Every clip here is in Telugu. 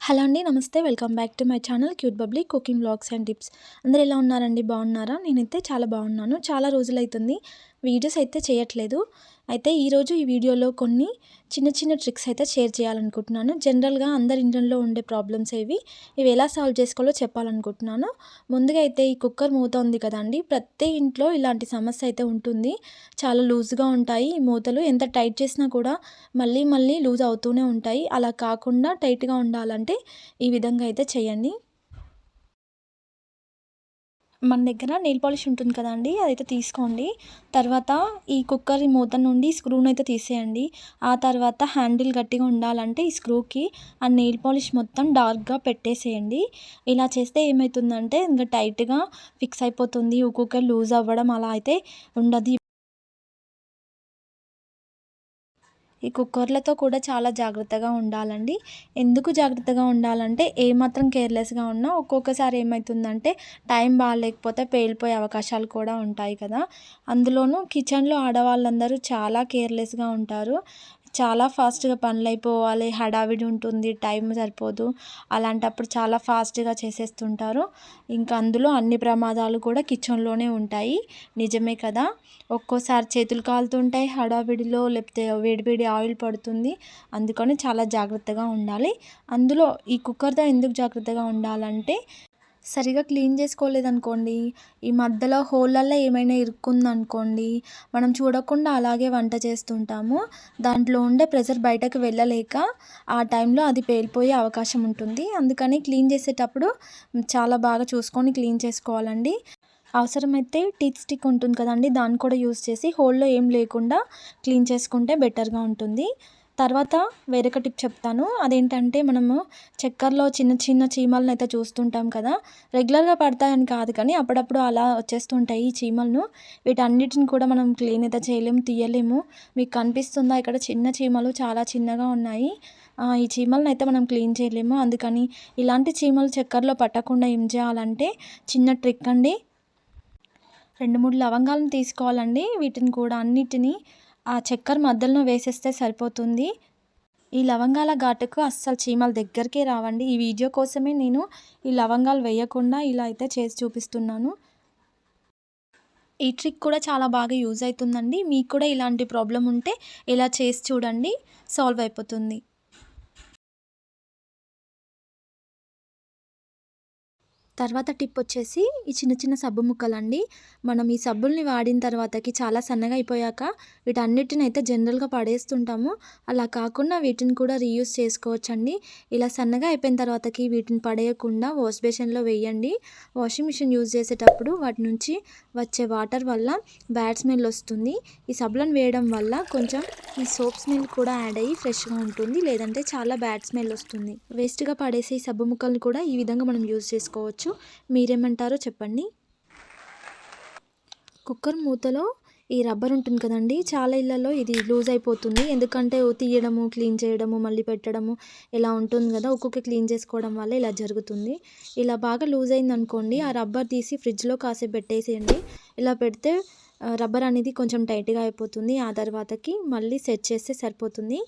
హలో అండి, నమస్తే. Welcome back to my channel cute bubbly cooking vlogs and tips. అందరు ఎలా ఉన్నారండి? బాగున్నారా? నేనైతే చాలా బాగున్నాను. చాలా రోజులైతుంది వీడియోస్ అయితే చేయట్లేదు. అయితే ఈరోజు ఈ వీడియోలో కొన్ని చిన్న చిన్న ట్రిక్స్ అయితే షేర్ చేయాలనుకుంటున్నాను. జనరల్గా అందరి ఇంట్లో ఉండే ప్రాబ్లమ్స్ ఇవి ఎలా సాల్వ్ చేసుకోవాలో చెప్పాలనుకుంటున్నాను. ముందుగా అయితే ఈ కుక్కర్ మూత ఉంది కదండి, ప్రతి ఇంట్లో ఇలాంటి సమస్య అయితే ఉంటుంది. చాలా లూజ్గా ఉంటాయి ఈ మూతలు. ఎంత టైట్ చేసినా కూడా మళ్ళీ మళ్ళీ లూజ్ అవుతూనే ఉంటాయి. అలా కాకుండా టైట్గా ఉండాలంటే ఈ విధంగా అయితే చేయండి. మన దగ్గర నెయిల్ పాలిష్ ఉంటుంది కదండి, అదైతే తీసుకోండి. తర్వాత ఈ కుక్కర్ మూత నుండి స్క్రూని అయితే తీసేయండి. ఆ తర్వాత హ్యాండిల్ గట్టిగా ఉండాలంటే ఈ స్క్రూకి ఆ నెయిల్ పాలిష్ మొత్తం డార్క్గా పెట్టేసేయండి. ఇలా చేస్తే ఏమవుతుందంటే ఇంకా టైట్గా ఫిక్స్ అయిపోతుంది. కుక్కర్ లూజ్ అవ్వడం అలా అయితే ఉండదు. ఈ కుక్కర్లతో కూడా చాలా జాగ్రత్తగా ఉండాలండి. ఎందుకు జాగ్రత్తగా ఉండాలంటే ఏమాత్రం కేర్లెస్గా ఉన్నా ఒక్కొక్కసారి ఏమవుతుందంటే టైం బాగాలేకపోతే పేలిపోయే అవకాశాలు కూడా ఉంటాయి కదా. అందులోనూ కిచెన్లో ఆడవాళ్ళందరూ చాలా కేర్లెస్గా ఉంటారు. చాలా ఫాస్ట్గా పనులు అయిపోవాలి, హడావిడి ఉంటుంది, టైం సరిపోదు. అలాంటప్పుడు చాలా ఫాస్ట్గా చేసేస్తుంటారు. ఇంకా అందులో అన్ని ప్రమాదాలు కూడా కిచెన్లోనే ఉంటాయి. నిజమే కదా. ఒక్కోసారి చేతులు కాలుతుంటాయి హడావిడిలో, లేకపోతే వేడివేడి ఆయిల్ పడుతుంది. అందుకని చాలా జాగ్రత్తగా ఉండాలి. అందులో ఈ కుక్కర్తో ఎందుకు జాగ్రత్తగా ఉండాలంటే సరిగా క్లీన్ చేసుకోలేదనుకోండి, ఈ మధ్యలో హోళ్ళల్లో ఏమైనా ఇరుక్కుందనుకోండి, మనం చూడకుండా అలాగే వంట చేస్తుంటాము. దాంట్లో ఉండే ప్రెషర్ బయటకు వెళ్ళలేక ఆ టైంలో అది పేలిపోయే అవకాశం ఉంటుంది. అందుకని క్లీన్ చేసేటప్పుడు చాలా బాగా చూసుకొని క్లీన్ చేసుకోవాలండి. అవసరమైతే టీత్ స్టిక్ ఉంటుంది కదండి, దాన్ని కూడా యూస్ చేసి హోల్లో ఏం లేకుండా క్లీన్ చేసుకుంటే బెటర్గా ఉంటుంది. తర్వాత వేరొక టిప్ చెప్తాను. అదేంటంటే మనము చక్కెరలో చిన్న చిన్న చీమలను అయితే చూస్తుంటాం కదా. రెగ్యులర్గా పడతాయని కాదు కానీ అప్పుడప్పుడు అలా వచ్చేస్తుంటాయి ఈ చీమలను. వీటన్నిటిని కూడా మనం క్లీన్ అయితే చేయలేము, తీయలేము. మీకు కనిపిస్తుందా ఇక్కడ చిన్న చీమలు చాలా చిన్నగా ఉన్నాయి. ఈ చీమలను అయితే మనం క్లీన్ చేయలేము. అందుకని ఇలాంటి చీమలు చక్కెరలో పట్టకుండా ఏం చేయాలంటే చిన్న ట్రిక్ అండి. 2-3 లవంగాలను తీసుకోవాలండి. వీటిని కూడా అన్నిటినీ ఆ చక్కెర మధ్యలో వేసేస్తే సరిపోతుంది. ఈ లవంగాల ఘాటుకు అస్సలు చీమల దగ్గరికే రావండి. ఈ వీడియో కోసమే నేను ఈ లవంగాలు వేయకుండా ఇలా అయితే చేసి చూపిస్తున్నాను. ఈ ట్రిక్ కూడా చాలా బాగా యూజ్ అవుతుందండి. మీకు కూడా ఇలాంటి ప్రాబ్లం ఉంటే ఇలా చేసి చూడండి, సాల్వ్ అయిపోతుంది. తర్వాత టిప్ వచ్చేసి ఈ చిన్న చిన్న సబ్బు ముక్కలండి. మనం ఈ సబ్బుల్ని వాడిన తర్వాతకి చాలా సన్నగా అయిపోయాక వీటన్నిటిని అయితే జనరల్గా పడేస్తుంటాము. అలా కాకుండా వీటిని కూడా రీయూజ్ చేసుకోవచ్చండి. ఇలా సన్నగా అయిపోయిన తర్వాతకి వీటిని పడేయకుండా వాష్ బేసిన్లో వేయండి. వాషింగ్ మిషన్ యూజ్ చేసేటప్పుడు వాటి నుంచి వచ్చే వాటర్ వల్ల బ్యాడ్ స్మెల్ వస్తుంది. ఈ సబ్బులను వేయడం వల్ల కొంచెం ఈ సోప్ స్మెల్ కూడా యాడ్ అయ్యి ఫ్రెష్గా ఉంటుంది. లేదంటే చాలా బ్యాడ్ స్మెల్ వస్తుంది. వేస్ట్గా పడేసే ఈ సబ్బు ముక్కల్ని కూడా ఈ విధంగా మనం యూజ్ చేసుకోవచ్చు. మీరేమంటారో చెప్పండి. కుక్కర్ మూతలో ఈ రబ్బర్ ఉంటుంది కదండి, చాలా ఇళ్లలో ఇది లూజ్ అయిపోతుంది. ఎందుకంటే తీయడము, క్లీన్ చేయడము, మళ్ళీ పెట్టడము ఇలా ఉంటుంది కదా. ఒక్కొక్క క్లీన్ చేసుకోవడం వల్ల ఇలా జరుగుతుంది. ఇలా బాగా లూజ్ అయింది అనుకోండి, ఆ రబ్బర్ తీసి ఫ్రిడ్జ్లో కాసేపు పెట్టేసేయండి. ఇలా పెడితే రబ్బర్ అనేది కొంచెం టైట్గా అయిపోతుంది. ఆ తర్వాతకి మళ్ళీ సెట్ చేస్తే సరిపోతుంది.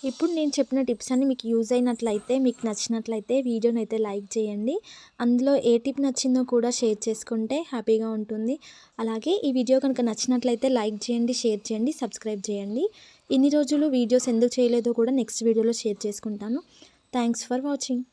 ఇప్పుడు నేను చెప్పిన టిప్స్ అన్ని మీకు యూజ్ అయినట్లయితే, మీకు నచ్చినట్లయితే వీడియోని అయితే లైక్ చేయండి. అందులో ఏ టిప్ నచ్చిందో కూడా షేర్ చేసుకుంటే హ్యాపీగా ఉంటుంది. అలాగే ఈ వీడియో కనుక నచ్చినట్లయితే లైక్ చేయండి, షేర్ చేయండి, సబ్స్క్రైబ్ చేయండి. ఇన్ని రోజులు వీడియోస్ ఎందుకు చేయలేదో కూడా నెక్స్ట్ వీడియోలో షేర్ చేసుకుంటాను. Thanks for watching.